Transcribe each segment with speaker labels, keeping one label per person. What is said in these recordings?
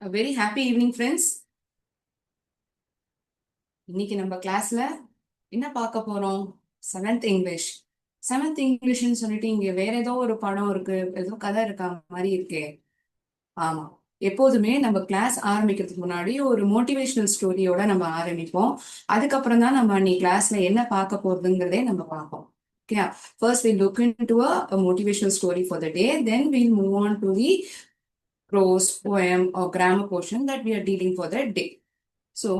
Speaker 1: A very happy evening, friends. இன்னைக்கு நம்ம கிளாஸ்ல என்ன பார்க்க போறோம்? Seventh English. செவன்த் இங்கிலீஷ்னு சொல்லிட்டு இங்க வேற ஏதோ ஒரு படம் இருக்கு, ஏதோ கதை இருக்கா மாதிரி இருக்கே. ஆமா, எப்போதுமே நம்ம கிளாஸ் ஆரம்பிக்கிறதுக்கு முன்னாடி ஒரு மோட்டிவேஷனல் ஸ்டோரியோட நம்ம ஆரம்பிப்போம். அதுக்கப்புறம் தான் நம்ம அன்னைக்கு கிளாஸ்ல என்ன பார்க்க போறதுங்கிறதே நம்ம பார்ப்போம். Okay, first we'll look into a motivational story for the day, then we'll move on to the prose, poem or grammar portion that we are dealing for the day. So,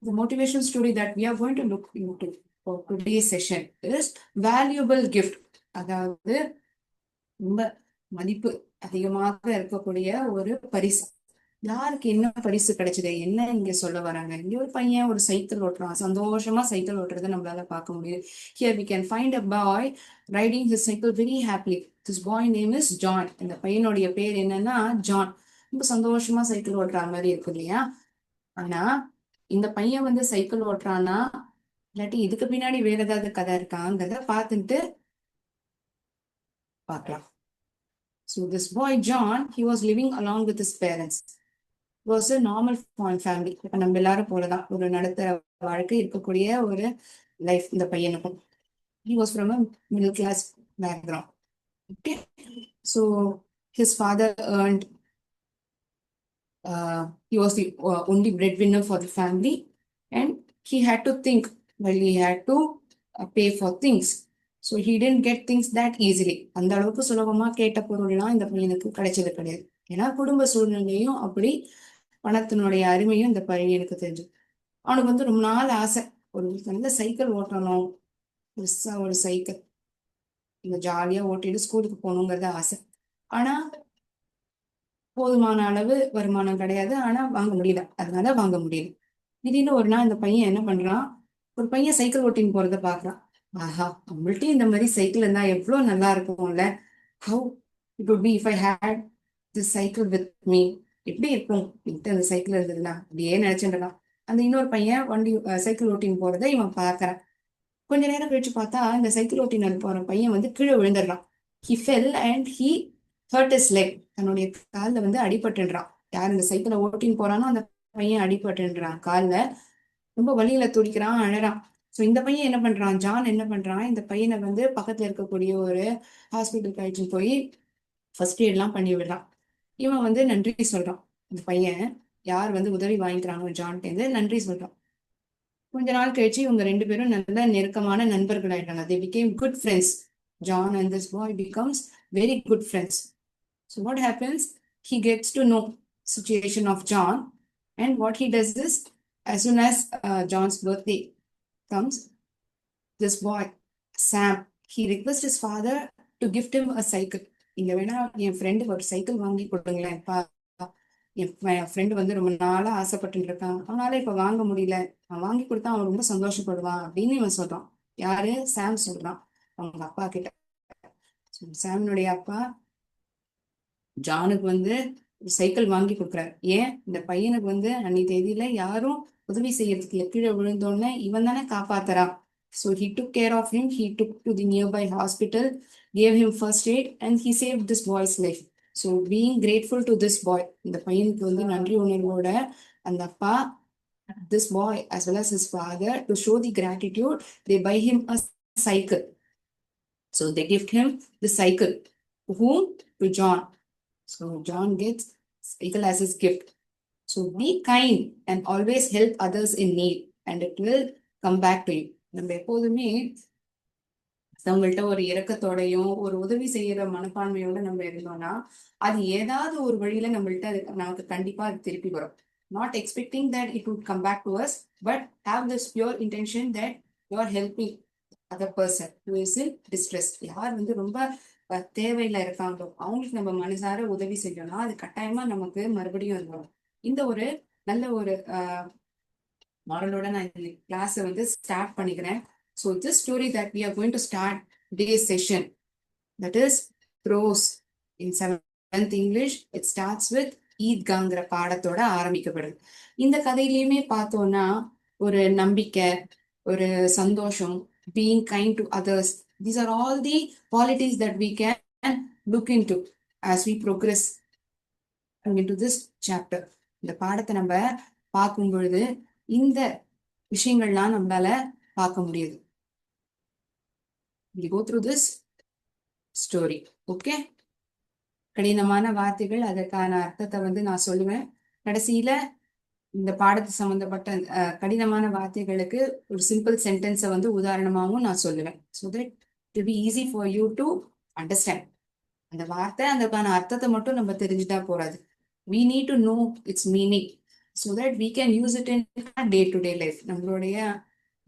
Speaker 1: the motivation story that we are going to look into for today's session is valuable gift. அதாவது ரொம்ப மதிப்பு அதிகமாக இருக்கக்கூடிய ஒரு பரிசு. யாருக்கு என்ன பரிசு கிடைச்சது, என்ன இங்க சொல்ல வராங்க? இங்க ஒரு பையன் ஒரு சைக்கிள் ஓட்டுறான், சந்தோஷமா சைக்கிள் ஓட்டுறதை நம்மளால பார்க்க முடியுது. Here we can find a boy riding his cycle very happily. This boy name is John. இந்த பையனுடைய பேர் என்னன்னா ஜான். ரொம்ப சந்தோஷமா சைக்கிள் ஓட்டுற மாதிரி இருக்கு இல்லையா? ஆனா இந்த பையன் வந்து சைக்கிள் ஓட்டுறான்னா இல்லாட்டி இதுக்கு பின்னாடி வேற ஏதாவது கதை இருக்காங்கிறத பார்த்துட்டு பார்க்கலாம். So this boy John, he was living along with his parents. It was a normal family. இப்ப நம்ம எல்லாரும் போலதான் ஒரு நடுத்தர வாழ்க்கை இருக்கக்கூடிய ஒரு லைஃப் இந்த பையனுக்கும். He was from a middle class background. Okay, so his father earned. He was the only breadwinner for the family, and he had to think while he had to pay for things. So he didn't get things that easily. அந்த அளவுக்கு சுலபமா கேட்ட பொருள்லாம் இந்த பையனுக்கு கிடைச்சது கிடையாது. ஏன்னா குடும்ப சூழ்நிலையும் அப்படி, பணத்தினுடைய அருமையும் இந்த பையனுக்கு தெரிஞ்சு. அவனுக்கு வந்து ரொம்ப நாள் ஆசை, ஒரு நல்ல சைக்கிள் ஓட்டணும், பெருசா ஒரு சைக்கிள் இந்த ஜாலியா ஓட்டிட்டு ஸ்கூலுக்கு போகணுங்கிறது ஆசை. ஆனா போதுமான அளவு வருமானம் கிடையாது, ஆனா வாங்க முடியல, அதனால வாங்க முடியல. திடீர்னு ஒரு நாள் இந்த பையன் என்ன பண்றான், ஒரு பையன் சைக்கிள் ஓட்டின்னு போறத பாக்குறான். ஆஹா, நம்மள்ட்டையும் இந்த மாதிரி சைக்கிள் இருந்தா எவ்வளவு நல்லா இருக்கும்ல. How it would be if I had this cycle with me. எப்படி இருக்கும் அந்த சைக்கிள் இருந்ததுன்னா அப்படியே நினைச்சுட்டான். அந்த இன்னொரு பையன் வண்டி சைக்கிள் ஓட்டின்னு போறத இவன் பாக்குறான். கொஞ்ச நேரம் கழிச்சு பார்த்தா இந்த சைக்கிள் ஓட்டின்னு போற பையன் வந்து கீழே விழுந்துடுறான். He fell and he hurt his leg. தன்னுடைய காலில் வந்து அடிபட்டுன்றான். யார் இந்த சைக்கிளை ஓட்டின்னு போறானோ அந்த பையன் அடிபட்டுன்றான் காலில். ரொம்ப வலியில துடிக்கிறான், அழறான். ஸோ இந்த பையன் என்ன பண்றான், ஜான் என்ன பண்றான், இந்த பையனை வந்து பக்கத்துல இருக்கக்கூடிய ஒரு ஹாஸ்பிட்டலுக்கு அழைச்சிட்டு போய் ஃபர்ஸ்ட் எய்ட்லாம் பண்ணி விடுறான். இவன் வந்து நன்றி சொல்றான். இந்த பையன் யார் வந்து உதவி வாங்கிக்கிறானோ ஜான்கிட்டேருந்து நன்றி சொல்றான். கொஞ்ச நாள் கழிச்சு இவங்க ரெண்டு பேரும் நல்ல நெருக்கமான நண்பர்கள் ஆயிட்டாங்க. They became good friends. John and this boy becomes very good friends. So what happens? He gets to know situation of John, and what he does is, as soon as John's birthday comes, this boy Sam, he requests his father to gift him a cycle. இங்க வேணா என் ஃப்ரெண்டுக்கு ஒரு cycle வாங்கி கொடுங்களேன், என் friend வந்து ரொம்ப நாளா ஆசைப்பட்டு இருக்கான், அவனால இப்ப வாங்க முடியல, அவன் வாங்கி கொடுத்தா அவன் ரொம்ப சந்தோஷப்படுவான் அப்படின்னு இவன் சொல்றான். யாரு? சாம் சொல்றான் அவங்க அப்பா கிட்ட. சாமினுடைய அப்பா ஜானுக்கு வந்து சைக்கிள் வாங்கி கொடுக்குறாரு. ஏன்? இந்த பையனுக்கு வந்து அன்னைக்கு தேதியில யாரும் உதவி செய்யறதுக்கு கீழே விழுந்தோடனே இவன் தானே காப்பாத்துறான். So he took care of him. He took to the nearby hospital, gave him first aid, and he saved this boy's life. So being grateful to this boy, இந்த பையனுக்கு வந்து நன்றி உணர்வோட அந்த அப்பா, this boy as well as his father, to show the gratitude, they buy him a cycle. So they gift him the cycle. Whom? To John. So John gets cycle as his gift. So be kind and always help others in need, and it will come back to you. நம்ம எப்போதுமே நம்மள்ட்ட ஒரு இரக்கத்தோடையும் ஒரு உதவி செய்யற மனப்பான்மையோட நம்ம இருந்தோம்னா அது ஏதாவது ஒரு வழியில நம்மள்ட்ட நமக்கு கண்டிப்பா அது திருப்பி வரும். Not expecting that it would come back to us, but have this pure intention that you are helping other person who is in distress. யார் வந்து ரொம்ப தேவையில இருக்காங்களோ அவங்களுக்கு நம்ம மனசார உதவி செய்யணும்னா அது கட்டாயமா நமக்கு மறுபடியும் வரும். இந்த ஒரு நல்ல ஒரு மாடலோட நான் இந்த கிளாஸை வந்து ஸ்டார்ட் பண்ணிக்கிறேன். So this story that we are going to start today's session, that is prose in 7th English. It starts with ஈத்காங்கிற பாடத்தோட ஆரம்பிக்கப்படுது. இந்த கதையிலயுமே பார்த்தோம்னா ஒரு நம்பிக்கை, ஒரு சந்தோஷம், being kind to others, these are all the qualities that we can look into as we progress into this chapter. இந்த பாடத்தை நம்ம பார்க்கும் பொழுது இந்த விஷயங்கள்லாம் நம்மளால பார்க்க முடியுது. We go through this story. Okay, கடினமான வார்த்தைகள், அதற்கான அர்த்தத்தை வந்து நான் சொல்லுவேன். கடைசியில இந்த பாடத்து சம்பந்தப்பட்ட கடினமான வார்த்தைகளுக்கு ஒரு சிம்பிள் சென்டென்ஸை வந்து உதாரணமாகவும் நான் சொல்லுவேன். So that it be easy for you to understand. அந்த வார்த்தை அதுக்கான அர்த்தத்தை மட்டும் நம்ம தெரிஞ்சுட்டா போறாது. we need to know its meaning so that we can use it in day to day life. நம்மளுடைய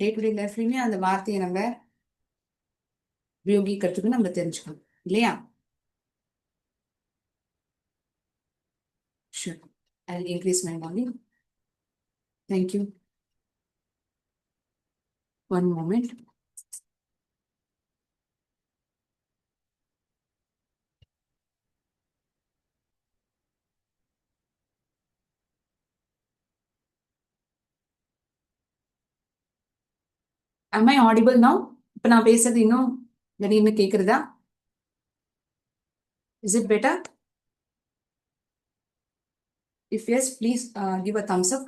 Speaker 1: டே டு டே லைஃப்லயுமே அந்த வார்த்தையை நம்ம உபயோகிக்கிறதுக்கு நம்ம தெரிஞ்சுக்கணும் இல்லையா? Sure, I'll increase my volume. Thank you. One moment. Am I audible now? இப்ப நான் பேசுறது இன்னும் திடீர்னு கேக்குறதா? Is it better? If yes, please give a thumbs up.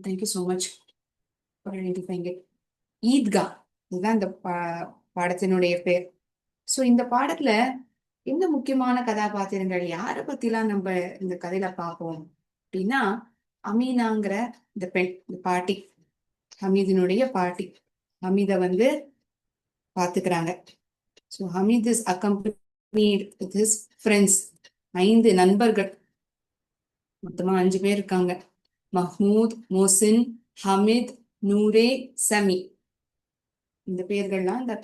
Speaker 1: Thank you so much for identifying it. Idgah, இதுதான் இந்த பாடத்தினுடைய பேர். ஸோ இந்த பாடத்துல என்ன முக்கியமான கதாபாத்திரங்கள், யாரை பத்திலாம் நம்ம இந்த கதையில பார்ப்போம் அப்படின்னா, அமீனாங்கிற இந்த பெண், இந்த பாட்டி, ஹமீதினுடைய பாட்டி. ஹமீதை வந்து பாத்துக்கிறாங்க. So Hamid is accompanied with his friends. 5 நண்பர்கள், மொத்தமா 5 பேர் இருக்காங்க. மஹ்மூத், மோசின், ஹமீத், நூரே, சமி. இந்த பேர்கள்லாம் இந்த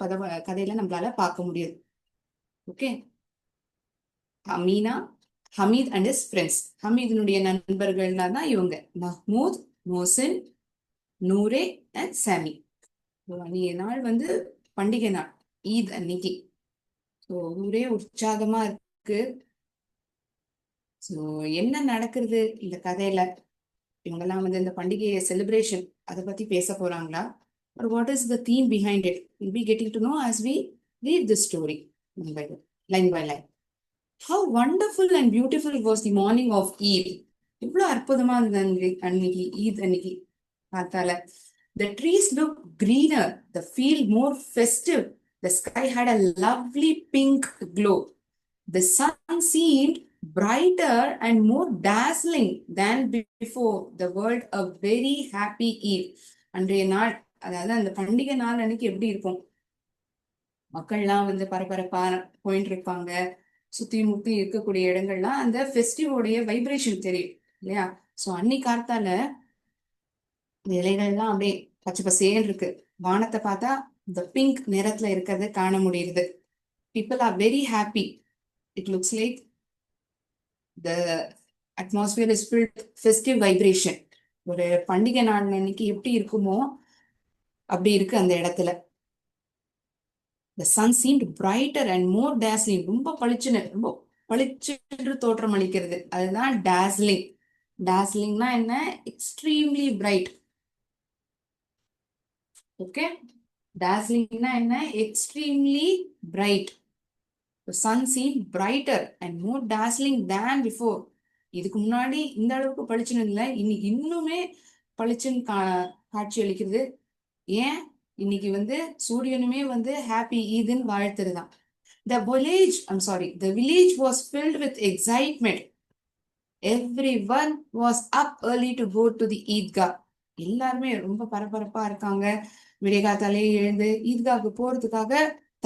Speaker 1: கதையில நம்மளால பார்க்க முடியாது. Okay, Ameena, Hamid and his friends. ஹமீதினுடைய நண்பர்கள்னா தான் இவங்க மஹ்மூத், மோசின், நூரே அண்ட் சமி. அன்றைய நாள் வந்து பண்டிகை நாள், ஈத் அன்னைக்கு. ஸோ ஒரே உற்சாகமா இருக்கு. ஸோ என்ன நடக்கிறது இந்த கதையில? இவங்கெல்லாம் வந்து இந்த பண்டிகையை செலிப்ரேஷன் அதை பத்தி பேச போறாங்களா? or what is the theme behind it? We'll be getting to know as we read this story line by line. How wonderful and beautiful was the morning of Eid. இவ்வளவு அற்புதமா இருந்தது அன்னைக்கு, ஈத் அன்னைக்கு பார்த்தால. The trees looked greener, the field more festive, the sky had a lovely pink glow. The sun seemed brighter and more dazzling than before. The world a very happy Eid. அன்றைய நாள், அதாவது அந்த பண்டிகை நாள் அன்னைக்கு எப்படி இருக்கும்? மக்கள்லாம் வந்து பரபரப்பா போயிட்டு இருப்பாங்க. சுத்தி முத்தி இருக்கக்கூடிய இடங்கள்லாம் அந்த ஃபெஸ்டிவோடைய வைப்ரேஷன் தெரியும் இல்லையா? ஸோ அன்னைக்கு காத்தால இந்த இலைகள்லாம் அப்படியே பச்சை பசேல் இருக்கு. வானத்தை பார்த்தா இந்த பிங்க் நிறத்துல இருக்கிறது காண முடியுது. People are very happy. It looks like the atmosphere is filled with festive vibration. ஒரு பண்டிகை நாள் அன்னைக்கு எப்படி இருக்குமோ அப்படி இருக்கு அந்த இடத்துல. The sun seemed brighter and more dazzling. ரொம்ப பளிச்சுன்னு, ரொம்ப பளிச்சு தோற்றம் அளிக்கிறது. அதுதான் dazzling. dazzlingனா என்ன? Extremely bright. ஓகே, dazzlingனா என்ன? Extremely bright. The sun seemed brighter and more dazzling than before. இதுக்கு முன்னாடி இந்த அளவுக்கு பளிச்சுன்னு இல்லை, இன்னைக்கு இன்னுமே பளிச்சுன்னு காட்சி அளிக்கிறது. ஏன்? இன்னைக்கு வந்து சூரியனுமே வந்து happy ஈத்ன்னு வாழ்த்துருதான். The village was filled with excitement. Everyone was up early to go to the Eidgah. எல்லாருமே ரொம்ப பரபரப்பா இருக்காங்க. விடிகாத்தாலே எழுந்து ஈத்காவுக்கு போறதுக்காக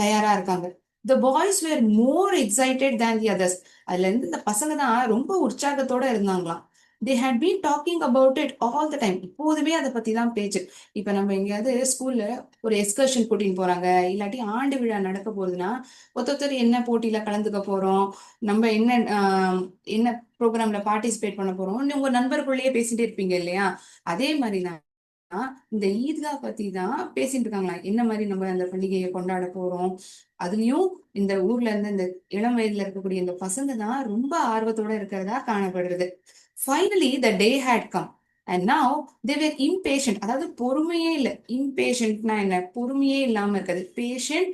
Speaker 1: தயாரா இருக்காங்க. The boys were more excited than the others. அதுல இருந்து இந்த பசங்க தான் ரொம்ப உற்சாகத்தோட இருந்தாங்களாம். They had been talking about it all the time. இப்போதுமே அதை பத்தி தான் பேச்சு. இப்ப நம்ம எங்கேயாவது ஸ்கூல்ல ஒரு எக்ஸ்கர்ஷன் கூட்டின்னு போறாங்க, இல்லாட்டி ஆண்டு விழா நடக்க போகுதுன்னா ஒருத்தர் என்ன போட்டியில கலந்துக்க போறோம், நம்ம என்ன ப்ரோக்ராம்ல பார்ட்டிசிபேட் பண்ண போறோம், உங்க நண்பர்களுக்குள்ளேயே பேசிட்டே இருப்பீங்க இல்லையா? அதே மாதிரிதான் இந்த ஈத்கா பத்தி தான் பேசிட்டு இருக்காங்களா. என்ன மாதிரி நம்ம அந்த பண்டிகையை கொண்டாட போறோம். அதுலயும் இந்த ஊர்ல இருந்து இந்த இளம் வயதுல இருக்கக்கூடிய இந்த பசங்க தான் ரொம்ப ஆர்வத்தோட இருக்கிறதா காணப்படுறது. Finally the day had come and now they were impatient. அதாவது பொறுமையே இல்லை. impatientனா என்ன? பொறுமையே இல்லாம இருக்கிறது. patient,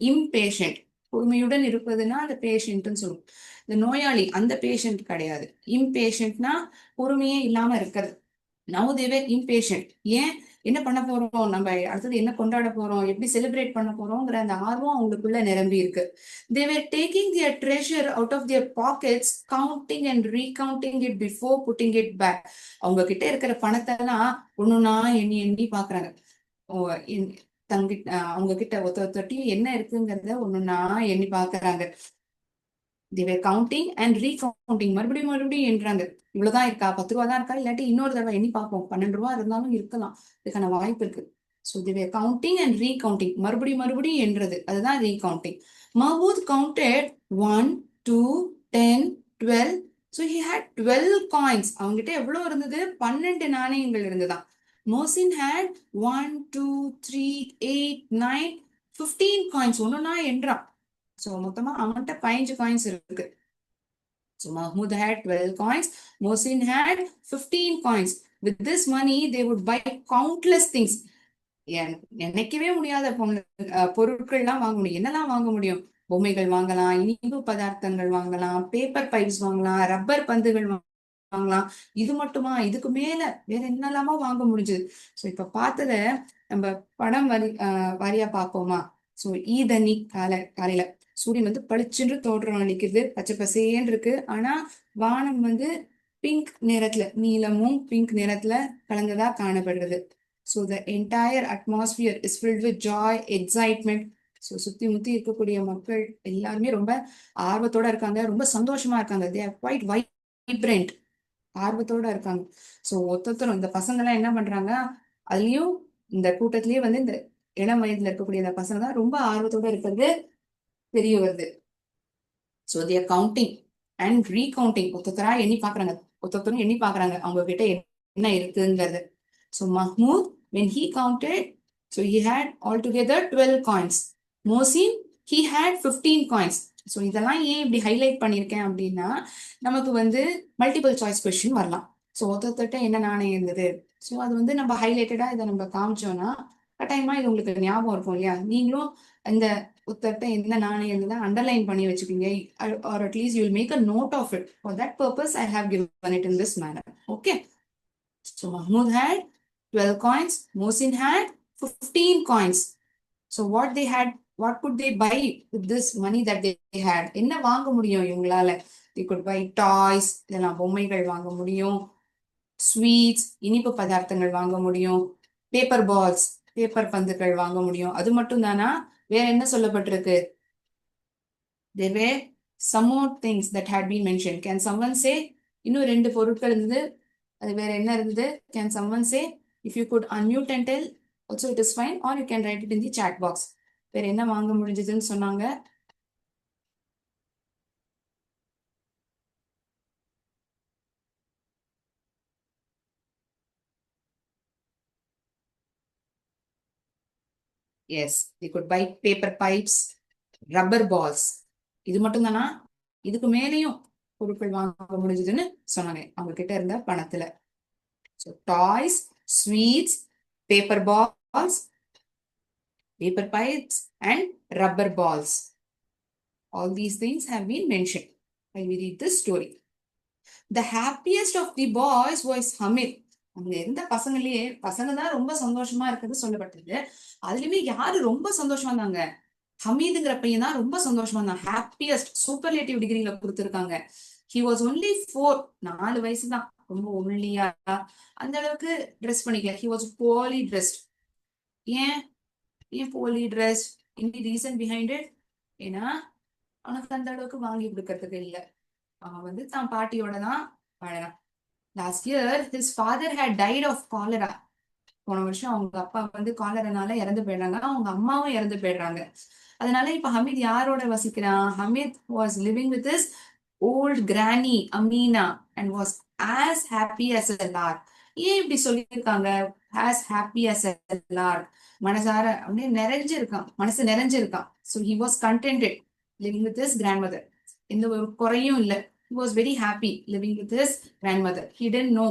Speaker 1: impatient. பொறுமையுடன் இருப்பதுன்னா அந்த பேஷண்ட்னு சொல்லுவோம். இந்த நோயாளி அந்த பேஷண்ட் கிடையாது. இம்பேஷண்ட்னா பொறுமையே இல்லாம இருக்கிறது. நவ் தேவர் இம்பேஷண்ட். ஏன், என்ன பண்ண போறோம், நம்ம அடுத்தது என்ன கொண்டாட போறோம், எப்படி செலிப்ரேட் பண்ண போறோங்கிற அந்த ஆர்வம் அவங்களுக்குள்ள நிரம்பி இருக்கு. They're taking their treasure out of their pockets, counting and recounting it before putting it back. அவங்க கிட்ட இருக்கிற பணத்தை எல்லாம் ஒண்ணுன்னா எண்ணி எண்ணி பாக்குறாங்க. தங்கிட்ட அவங்க கிட்ட ஒருத்தொட்டியும் என்ன இருக்குங்கிறத ஒண்ணுன்னா எண்ணி பாக்குறாங்க. தேவர் கவுண்டிங் அண்ட் ரீகவுண்டிங், மறுபடியும் மறுபடியும் என்றாங்க. இவ்வளவுதான் இருக்கா, 10 ரூபா தான் இருக்கா, இல்லாட்டி இன்னொரு தடவை எண்ணி பார்ப்போம், 12 ரூபா இருந்தாலும் இருக்கலாம், இதுக்கான வாய்ப்பு இருக்கு. So they were counting and recounting, மறுபடியும் மறுபடியும் என்றது, அதுதான் recounting. Mahmood counted 1, 2, 10, 12. So he had 12 coins. அவங்ககிட்ட எவ்வளவு இருந்தது, 12 நாணயங்கள் இருந்துதான். Mohsin had 1, 2, 3, 8, 9, 15 coins. ஒண்ணுன்னா என்றான். ஸோ மொத்தமா அவன்கிட்ட 15 காயின்ஸ் இருக்கு. So Mahmoud had 12 coins, Mohsin had 15 coins. With this money, they would buy countless things. நினைக்கவே முடியாத பொருட்கள்லாம் வாங்க முடியும். என்னெல்லாம் வாங்க முடியும், பொம்மைகள் வாங்கலாம், இனிப்பு பதார்த்தங்கள் வாங்கலாம், பேப்பர் பைப்ஸ் வாங்கலாம், ரப்பர் பந்துகள் வாங்கலாம். இது மட்டுமா, இதுக்கு மேல வேற என்னெல்லாமோ வாங்க முடிஞ்சது. ஸோ இப்ப பார்த்தத நம்ம படம் வாரியா பார்ப்போமா. ஸோ ஈதனி காலையில சூரியன் வந்து பளிச்சுன்னு தோற்றம் அளிக்குது, பச்சை பசேன்னு இருக்கு. ஆனா வானம் வந்து பிங்க் நிறத்துல, நீலமும் பிங்க் நிறத்துல கலந்ததா காணப்படுறது. So the entire atmosphere is filled with joy, excitement. So சுத்தி முத்தி இருக்கக்கூடிய மக்கள் எல்லாருமே ரொம்ப ஆர்வத்தோட இருக்காங்க, ரொம்ப சந்தோஷமா இருக்காங்க. தே ஆர் குவைட் வைப்ரண்ட், ஆர்வத்தோட இருக்காங்க. ஸோ ஒத்தொத்தரும் இந்த பசங்க எல்லாம் என்ன பண்றாங்க, அதுலயும் இந்த கூட்டத்திலேயே வந்து இந்த இளம் வயதுல இருக்கக்கூடிய இந்த பசங்க தான் ரொம்ப ஆர்வத்தோட இருக்கிறது தெரிய வருது. So their counting and recounting, ஒத்தொத்தரா எண்ணி பாக்குறாங்க, ஒத்தொத்தரும் எண்ணி பாக்குறாங்க அவங்க கிட்ட என்ன இருக்குங்கிறது. So Mahmood when he counted, so he had altogether 12 coins. Mohsin, he had 15 coins. So இதெல்லாம் ஏன் இப்படி ஹைலைட் பண்ணியிருக்கேன் அப்படின்னா, நமக்கு வந்து மல்டிபிள் சாய்ஸ் கொஸ்டின் வரலாம். ஸோ ஒருத்தட்ட என்ன நாணயம் இருந்தது, ஸோ அது வந்து நம்ம ஹைலைட்டடா இதை நம்ம காமிச்சோம்னா கட்டாயமா இது உங்களுக்கு ஞாபகம் இருக்கும் இல்லையா. நீங்களும் இந்த ஒருத்தட்ட என்ன நாணயம் இருந்ததா அண்டர்லைன் பண்ணி வச்சுக்கீங்க, or at least you will make a note of it. For that purpose I have given it in this manner. Okay, so Mahmoud had 12 coins, Mohsin had 15 coins. So what could they buy with this money that they had? என்ன வாங்க முடியும் இவங்களால? They could buy toys, இதெல்லாம் பொம்மைகள் வாங்க முடியும், sweets இனிப்பு பதார்த்தங்கள் வாங்க முடியும், பேப்பர் பால்ஸ் பேப்பர் பந்துகள் வாங்க முடியும். அது மட்டும் தானா, வேற என்ன சொல்லப்பட்டிருக்கு? There were some more things that had been mentioned. Can someone say? இன்னும் 2 பொருட்கள் இருந்தது, அது வேற என்ன இருந்தது? Can someone say? If you could unmute and tell also it is fine, or you can write it in the chat box. வேற என்ன வாங்க முடிஞ்சதுன்னு சொன்னாங்க? Yes, they could buy paper pipes, rubber balls. இது மட்டும் தானா? இதுக்கு மேலேயும் பொருட்கள் வாங்க முடிஞ்சதுன்னு சொன்னாங்க அவங்க கிட்ட இருந்த பணத்துல. So toys, sweets, paper balls, paper pipes and rubber balls. All these things have been mentioned when we read this story. The happiest of the boys was Hamid. அங்க இருந்த பசங்களையே பசங்க தான் ரொம்ப சந்தோஷமா இருக்கிறது சொல்லப்பட்டது. அதுலயுமே யாரு ரொம்ப சந்தோஷமா இருந்தாங்க, ஹமீதுங்கிற பையன் தான் ரொம்ப சந்தோஷமா இருந்தான். ஹாப்பியஸ்ட் சூப்பர்லேட்டிவ் டிகிரில கொடுத்திருக்காங்க. ஹி வாஸ் ஒன்லி 4, 4 வயசு தான், ரொம்ப ஒல்லியா அந்த அளவுக்கு ட்ரெஸ் பண்ணிக்கல. ஹி வாஸ் போலி ட்ரெஸ்ட். ஏன் போலி dress, any reason behind it? ஏன்னா அவனுக்கு அந்த அளவுக்கு வாங்கி கொடுக்கறதுக்கு இல்லை, அவன் வந்து தான் பாட்டியோட தான் வாழறான். Last year his father had died of cholera. போன வருஷம் அவங்க அப்பா வந்து காலரானால இறந்து போயிடுறாங்க, அவங்க அம்மாவும் இறந்து போயிடுறாங்க. அதனால இப்ப ஹமீத் யாரோட வசிக்கிறான்? Hamid was living with his old granny Ameena and was as happy as a lark. ஏன் இப்படி சொல்லியிருக்காங்க as happy as a lark? மனசார அப்படியே நிறைஞ்சிருக்கான், மனசு நிறைஞ்சிருக்கான். So he was contented living with his grandmother. எந்த ஒரு குறையும் இல்லை. He was very happy living with his grandmother. He didn't know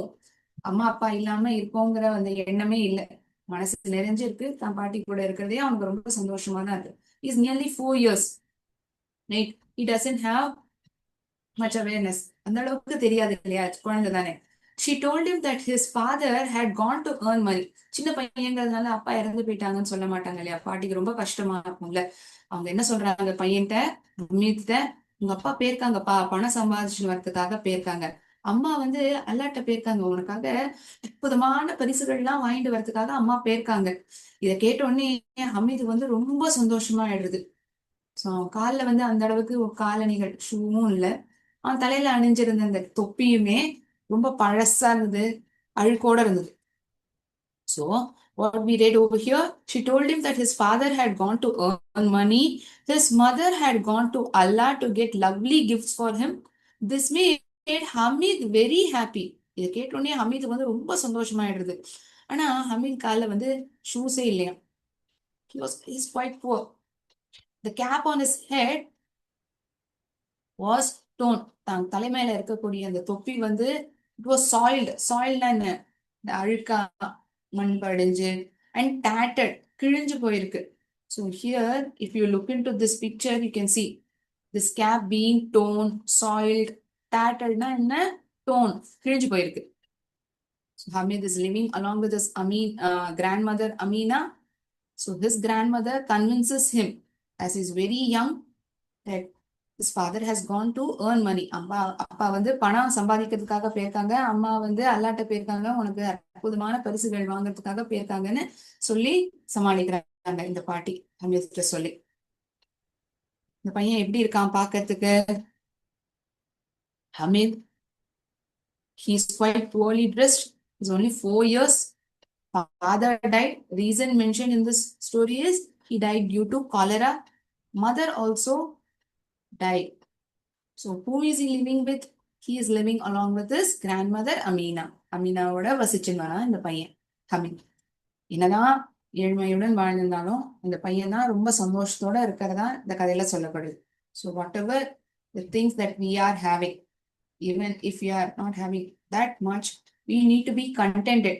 Speaker 1: அம்மா அப்பா இல்லாம இருப்போங்கிற அந்த எண்ணமே இல்லை, மனசு நிறைஞ்சிருக்கு, தான் பாட்டி கூட இருக்கிறதே அவனுக்கு ரொம்ப சந்தோஷமா தான் இருக்கு. He is nearly 4 years. right? He doesn't have much awareness. அந்த அளவுக்கு தெரியாது இல்லையா, குழந்தை தானே. She told him that his father had gone to earn money. சின்ன பையங்கிறதுனால அப்பா இறந்து போயிட்டாங்கன்னு சொல்ல மாட்டாங்க இல்லையா, பாட்டிக்கு ரொம்ப கஷ்டமா இருக்கும்ல. அவங்க என்ன சொல்றாங்க பையன்கிட்ட, அமித்கிட்ட, உங்க அப்பா போயிருக்காங்கப்பா, பணம் சம்பாதிச்சு வரதுக்காக போயிருக்காங்க. அம்மா வந்து அல்லாட்ட போயிருக்காங்க, உனக்காக அற்புதமான பரிசுகள்லாம் வாங்கிட்டு வரதுக்காக அம்மா போயிருக்காங்க. இதை கேட்ட உடனே ஹமீது வந்து ரொம்ப சந்தோஷமா ஆயிடுது. சோ கால்ல வந்து அந்த அளவுக்கு காலணிகள் ஷூவும் இல்ல. அவன் தலையில அணிஞ்சிருந்த அந்த தொப்பியுமே ரொம்ப பழசா இருந்தது, அழுக்கோட இருந்தது. So what we read over here, she told him that his father had gone to earn money, his mother had gone to Allah to get lovely gifts for him. This made Hamid very happy. இதை கேட்டோடனே ஹமீது வந்து ரொம்ப சந்தோஷமாயிடுது. ஆனா ஹமீத் கால்ல வந்து ஷூஸே இல்லையா. He's quite poor. The cap on his head was torn. தான் தலைமையில இருக்கக்கூடிய அந்த தொப்பி வந்து இட் வாஸ் சாயில்டு. சாயில்ட்னா என்ன, இந்த அழுக்கா மண் படிஞ்சு அண்ட் டேட்டட், கிழிஞ்சு போயிருக்கு. So here if you look into this picture you can see this cap being torn, soiled, டேட்டட்னா என்ன, டோன், கிழிஞ்சு போயிருக்கு. So Hamid is living along with his grandmother Amina. So his grandmother convinces him as he's very young that his father has gone to earn money. அப்பா வந்து பணம் சம்பாதிக்கிறதுக்காக போயிருக்காங்க, அம்மா வந்து அல்லாட்ட போயிருக்காங்க, உனக்கு அற்புதமான பரிசுகள் வாங்குறதுக்காக போயிருக்காங்கன்னு சொல்லி சமாளிக்கிறாங்க இந்த பாட்டி ஹமீத் சொல்லி. இந்த பையன் எப்படி இருக்கான் பாக்கிறதுக்கு, Hamid, he's quite poorly dressed. He's only 4 years. Father died. Reason mentioned in this story is he died due to cholera. Mother also died. So who is he living with? He is living along with his grandmother Amina. அமீனாவோட வசிச்சுன்னு வரான் இந்த பையன் ஹமீத். என்னதான் ஏழ்மையுடன் வாழ்ந்திருந்தாலும் இந்த பையன் தான் ரொம்ப சந்தோஷத்தோட இருக்கிறதா இந்த கதையில சொல்லப்படுது. So whatever the things that we are having, even if we are not having that much, we need to be contented.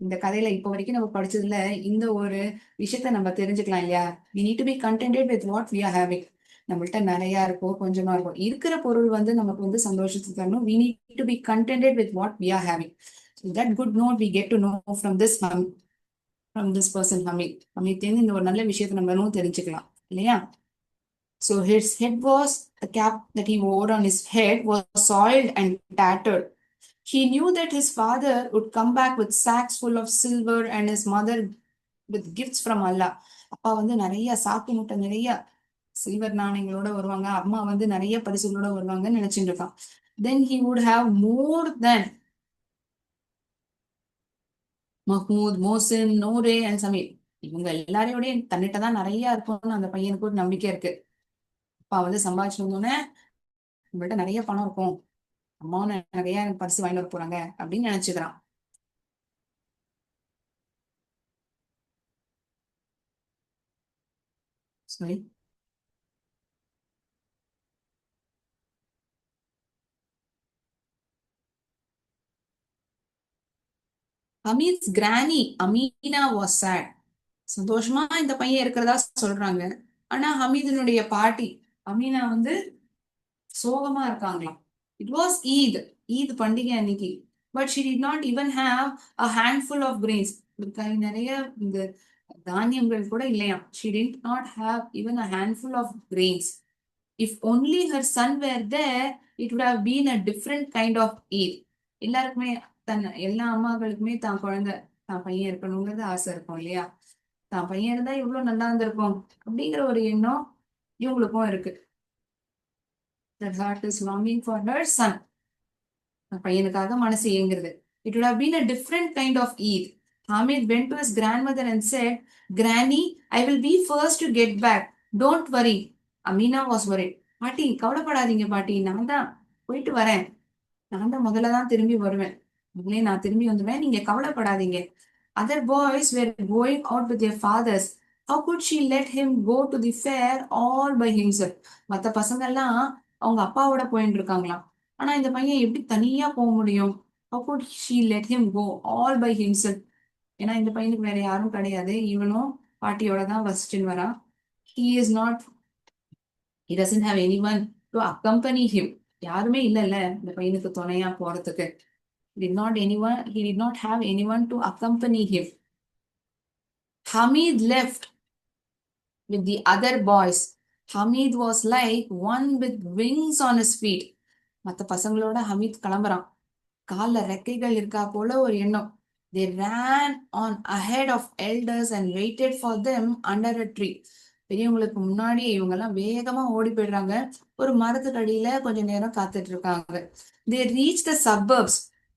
Speaker 1: இந்த கதையில இப்ப வரைக்கும் நம்ம படிச்சதுல இந்த ஒரு விஷயத்த நம்ம தெரிஞ்சுக்கலாம் இல்லையா. we need to be contented with what we are having. நம்மள்ட்ட நிறைய இருக்கும், கொஞ்சமா இருக்கும், இருக்கிற பொருள் வந்து நமக்கு வந்து சந்தோஷத்தை தரணும். we need to be contented with what we are having. So that good note we get to know from this person Hamid இந்த ஒரு நல்ல விஷயத்தை நம்ம தெரிஞ்சுக்கலாம் இல்லையா. So his head was, the cap that he wore on his head was soiled and tattered. He knew that his father would come back with sacks full of silver and his mother with gifts from Allah. அப்பா வந்து நிறைய சாக்கு மூட்டை நிறைய silver நாணயங்களோட வருவாங்க, அம்மா வந்து நிறைய பரிசுகளோட வருவாங்கன்னு நினைச்சிட்டு இருக்கான். Then he would have more than Mahmood, Mohsin, Noore and Sameer. இவங்க எல்லாரையோடய தன்னிட்ட தான் நிறைய இருக்கும்னு அந்த பையனுக்கு ஒரு நம்பிக்கை இருக்கு. அப்பா வந்து சம்பாதிச்சு வந்தோடனே உங்கள்கிட்ட நிறைய பணம் இருக்கும், அம்மாவும் நிறைய பரிசு வாங்கிட்டு வர போறாங்க அப்படின்னு நினைச்சுக்கிறான். Sorry. Hamid's granny Amina was sad. சந்தோஷமா இந்த பையன் இருக்கிறதா சொல்றாங்க. ஆனா ஹமீதினுடைய பாட்டி அமீனா வந்து சோகமா இருக்காங்களாம். இட் வாஸ் ஈத் பண்டிகை அன்னைக்கு. But she did not even have a handful of grains. கை நிறைய இந்த தானியங்கள் கூட இல்லையாம். She did not have even a handful of grains. If only her son were there it would have been a different kind of Eid. எல்லாருக்குமே எல்லா அம்மாக்களுக்குமே தான் குழந்தை தான் பையன் இருக்கணுங்கிறது ஆசை இருக்கும் இல்லையா. தான் பையன் இருந்தா இவ்வளவு நல்லா இருந்திருக்கும் அப்படிங்கிற ஒரு எண்ணம் இவங்களுக்கும் இருக்கு. That heart is longing for her son. பையனுக்காக மனசு ஏங்குறது. It would have been a different kind of Eid. Hamid went to his grandmother and said, Granny, I will be first to get back. Don't worry. Amina was worried. பாட்டி கவலைப்படாதீங்க பாட்டி, நான் தான் போயிட்டு வரேன், நான் தான் முதல்ல தான் திரும்பி வருவேன், முதலே நான் திரும்பி வந்துடுவேன், நீங்க கவலைப்படாதீங்க. Other boys were going out with their fathers. How could she let him go to the fair all by himself? மத்த பசங்க எல்லாம் அவங்க அப்பாவோட போயிட்டு இருக்காங்களாம். ஆனா இந்த பையன் எப்படி தனியா போக முடியும்? How could she let him go all by himself? ஏன்னா இந்த பையனுக்கு வேற யாரும் கிடையாது, இவனும் பாட்டியோட தான் வசிச்சுன்னு வரான். He is not He doesn't have anyone to accompany him. யாருமே இல்லைல்ல இந்த பையனுக்கு துணையா போறதுக்கு. He did not have anyone to accompany him. Hamid left with the other boys. Hamid was like one with wings on his feet. மத்த பசங்களோட ஹமீத் கிளம்புறான். கால்ல ரெக்கைகள் இருக்கா போல ஒரு எண்ணம். They ran on ahead of elders and waited for them under a tree. பெரியவங்களுக்கு முன்னாடி இவங்க எல்லாம் வேகமா ஓடி போயிடுறாங்க. ஒரு மரத்துக்கு அடியில கொஞ்ச நேரம் காத்துட்டு இருக்காங்க. They reached the suburbs.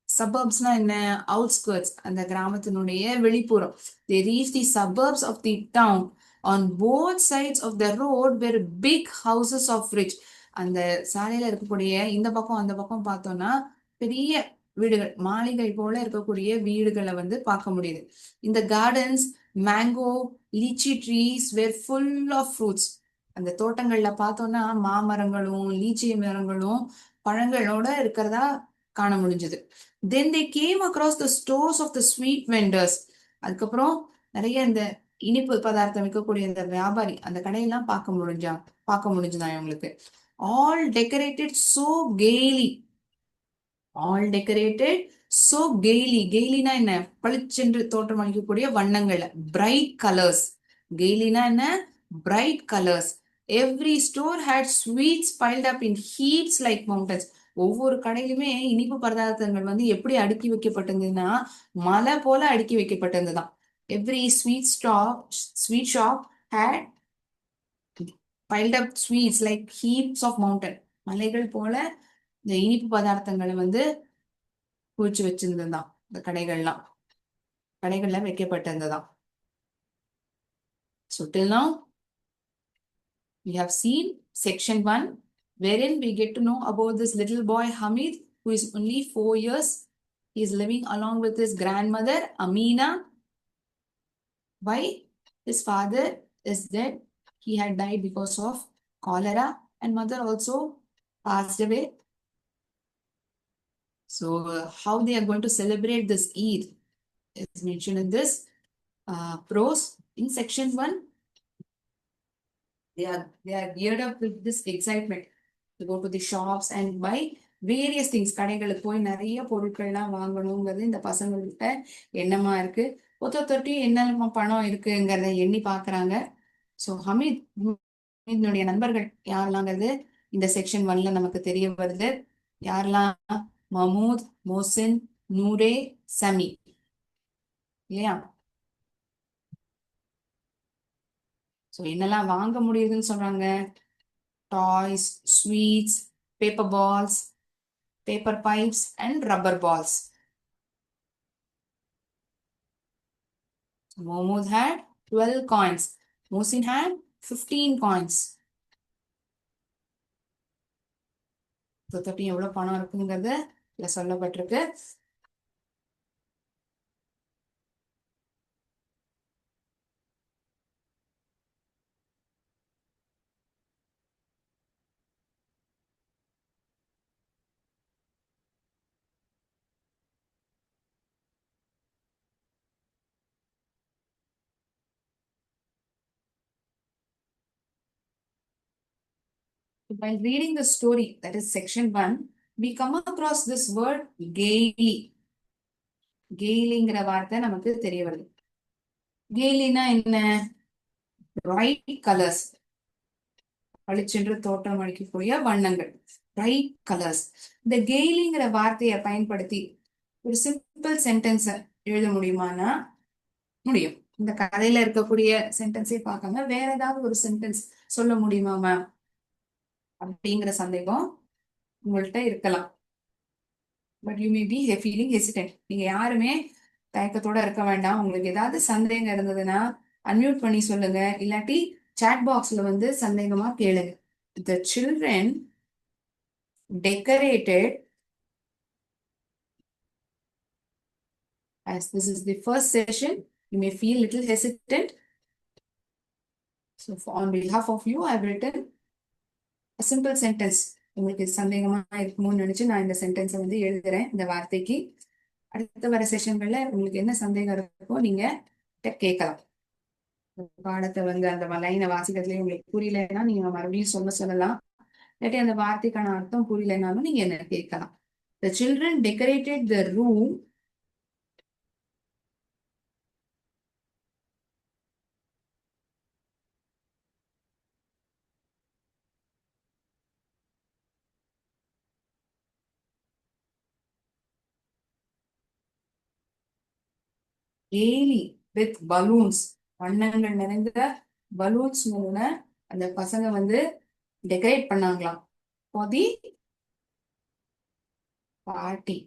Speaker 1: Suburbsனா என்ன? Outskirts, அந்த கிராமத்தினுடைய வெளிப்புறம். They reached the suburbs of the town. On both sides of the road were big houses of rich. அந்த சாலையில இருக்கக்கூடிய இந்த பக்கம் அந்த பக்கம் பார்த்தோம்னா பெரிய வீடுகள், மாளிகை போல இருக்கக்கூடிய வீடுகளை வந்து பார்க்க முடியுது. இந்த gardens mango lychee trees were full of fruits. அந்த தோட்டங்கள்ல பார்த்தோம்னா மாமரங்களும் லீச்சி மரங்களும் பழங்களோட இருக்கிறதா காண முடிஞ்சது. Then they came across the stores of the sweet vendors. அதுக்கப்புறம் நிறைய இந்த இனிப்பு பதார்த்தம் விற்கக்கூடிய இந்த வியாபாரி அந்த கடையெல்லாம் பார்க்க முடிஞ்சுதான் இவங்களுக்கு. All decorated so gaily. All decorated so gaily. கெய்லினா என்ன? பளிச்சென்று தோற்றம் அளிக்கக்கூடிய வண்ணங்கள், பிரைட் கலர்ஸ். கெய்லினா என்ன? Bright colours. Every store had sweets piled up in heaps like mountains. ஒவ்வொரு கடையிலுமே இனிப்பு பதார்த்தங்கள் வந்து எப்படி அடுக்கி வைக்கப்பட்டிருந்ததுன்னா மலை போல அடுக்கி வைக்கப்பட்டிருந்ததுதான். Every sweet shop had piled up sweets like heaps of mountain. மலைகள் போல இந்த இனிப்பு பதார்த்தங்களை வந்து குவிச்சு வச்சிருந்ததுதான். இந்த கடைகள்ல வைக்கப்பட்டிருந்ததாம். So till now we have seen section 1, wherein we get to know about this little boy Hamid, who is only 4 years. He is living along with his grandmother Amina. Why? His father is dead. He had died because of cholera, and mother also passed away. So how they are going to celebrate this Eid is mentioned in this prose. In section 1, they are geared up with this excitement to go to the shops and buy various things. கடைகளுக்கு போய் நிறைய பொருட்கள்லாம் வாங்கணுங்கிறது இந்த பசங்கள்கிட்ட எண்ணமா இருக்கு. ஒருத்தொருத்தி என்ன பணம் இருக்குங்கிறத எண்ணி பாக்குறாங்க. ஸோ ஹமீத்னுடைய நண்பர்கள் யாரெல்லாங்கிறது இந்த செக்ஷன் 1ல நமக்கு தெரிய வருது. யாரெல்லாம்? மமூத், மோசின், நூரே, சமி, இல்லையா? ஸோ என்னெல்லாம் வாங்க முடியுதுன்னு சொல்றாங்க? Toys, sweets, paper balls, paper pipes and rubber balls. Mahmood had 12 coins. Mohsin had 15 coins. எவ்வளவு பணம் இருக்குங்கிறது இதுல சொல்லப்பட்டிருக்கு. While reading the story, that is section 1, we come across this word gaily. கெய்லிங்கிற வார்த்தை நமக்கு தெரிய வருது. கெய்லினா என்ன? பிரைட் கலர்ஸ், பளிச்சென்று தோற்றம் அளிக்கக்கூடிய வண்ணங்கள், பிரைட் கலர்ஸ். இந்த கெய்லிங்கிற வார்த்தையை பயன்படுத்தி ஒரு சிம்பிள் சென்டென்ஸ் எழுத முடியுமானா முடியும். இந்த கதையில இருக்கக்கூடிய சென்டென்ஸை பார்க்காம வேற ஏதாவது ஒரு சென்டென்ஸ் சொல்ல முடியுமா மேம் அப்படிங்கிற சந்தேகம் உங்கள்கிட்ட இருக்கலாம். But you may be feeling hesitant. நீங்க யாருமே தயக்கத்தோட இருக்க வேண்டாம். உங்களுக்கு ஏதாவது சந்தேகம் இருந்ததுன்னா அன்மியூட் பண்ணி சொல்லுங்க, இல்லாட்டி சாட் பாக்ஸ்ல வந்து சந்தேகமா கேளுங்க. The children decorated, as this is the first session, you may feel little hesitant. So on behalf of you, I have written a simple sentence. உங்களுக்கு சந்தேகமா இருக்குமோன்னு நினைச்சு நான் இந்த சென்டென்ஸை வந்து எழுதுறேன். இந்த வார்த்தைக்கு அடுத்த வர செஷன்கள்ல உங்களுக்கு என்ன சந்தேகம் இருக்கோ நீங்க கேட்கலாம். பாடத்தை வந்து அந்த லைனை வாசிக்கிறதுலயே உங்களுக்கு புரியலன்னா நீங்க மறுபடியும் சொல்லலாம். இல்லாட்டி அந்த வார்த்தைக்கான அர்த்தம் புரியலனாலும் நீங்க என்ன கேட்கலாம். The children decorated the room gaily with balloons. வண்ணங்கள் நிறைந்த பலூன்ஸ் மூலம் அந்த பசங்க வந்து decorate பண்ணாங்களாம் for the party.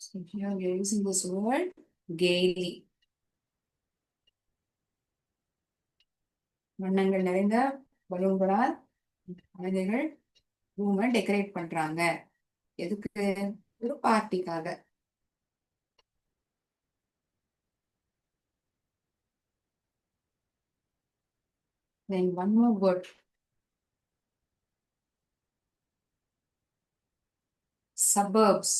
Speaker 1: So here we are using this word gaily. வண்ணங்கள் நிறைந்த பலூன்களால் குழந்தைகள் ரூமை டெக்கரேட் பண்றாங்க. எதுக்கு? ஒரு பார்ட்டிக்காக. Then one more word. Suburbs.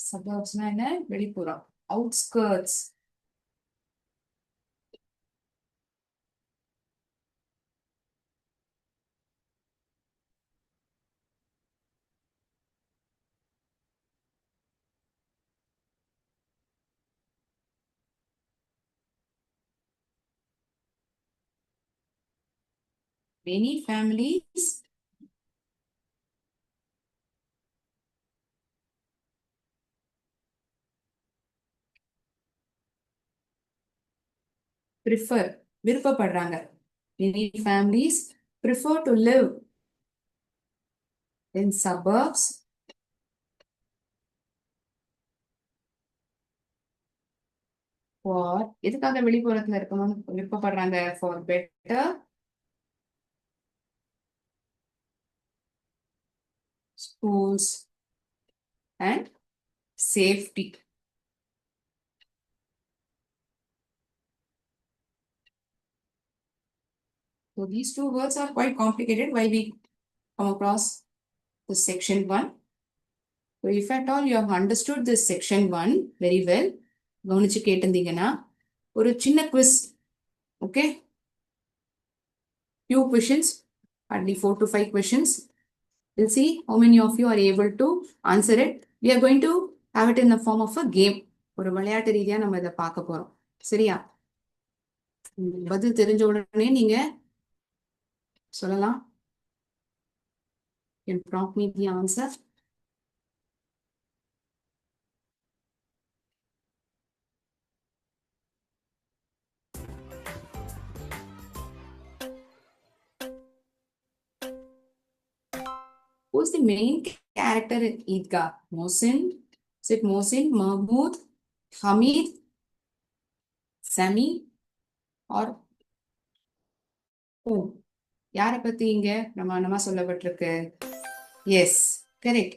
Speaker 1: Suburbsனா என்ன? வெளிப்புறம். Outskirts. Many families prefer, விருப்பப்படுறாங்க. Many families prefer to live in suburbs for, எதுக்காக வெளிப்புறத்துல இருக்கணும்னு விருப்பப்படுறாங்க? For better schools and safety. So these two words are quite complicated while we come across the section 1. So if at all you have understood this section 1 very well, கவனிச்சு கேட்டிருந்தீங்கன்னா ஒரு சின்ன quiz. Okay, few questions, hardly 4 to 5 questions. We'll see how many of you are able to answer it. We are going to have it in the form of a game. ஒரு விளையாட்டு ரீதியா நம்ம இதை பார்க்க போறோம். சரியா? பதில் தெரிஞ்ச உடனே நீங்க சொல்லலாம். You can prompt me the answer. Who's the main character in Eidgah? Mohsin? Is it Mohsin, Mahmood, Hamid, Sami, or who? யாரை பத்தி இங்க பிரமாணமா சொல்லப்பட்டிருக்கு? Yes, correct.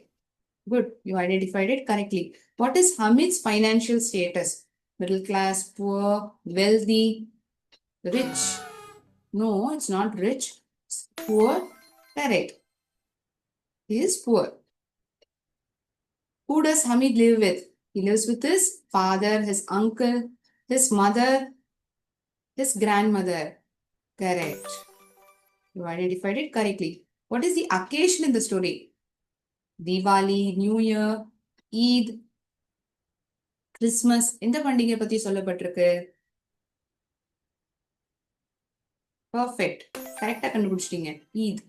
Speaker 1: Good, you identified it correctly. What is Hamid's financial status? Middle class, poor, wealthy, rich? No, it's not rich. It's poor. Correct. He is poor. Who does Hamid live with? He lives with his father, his uncle, his mother, his grandmother. Correct. You identified it correctly. What is the occasion in the story? Diwali, New Year, Eid, Christmas. எந்த பண்டிகை பத்தி சொல்லப்பட்டிருக்கு? Perfect. கரெக்டா கண்டுபிடிச்சிட்டீங்க. Eid.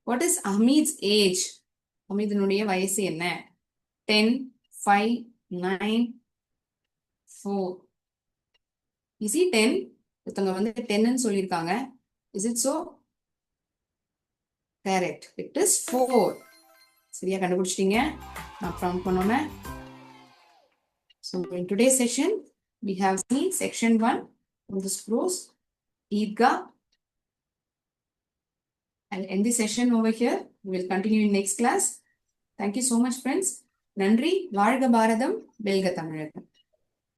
Speaker 1: What is Hamid's age? ஹமீதினுடைய வயசு என்ன? 10, 5, 9, 4. Is he 10? ஒருத்தவங்க வந்து 10ன்னு சொல்லியிருக்காங்க. Is it so? Correct. It is 4. சரியா கண்டுபிடிச்சிட்டீங்க. நான் prompt பண்ணோன்னே. So in today's session, we have seen section 1 of this course, Eidgah. I'll end the session over here. We will continue in next class. Thank you so much, friends. நன்றி. வாழ்க பாரதம், வெல்க தமிழகம்.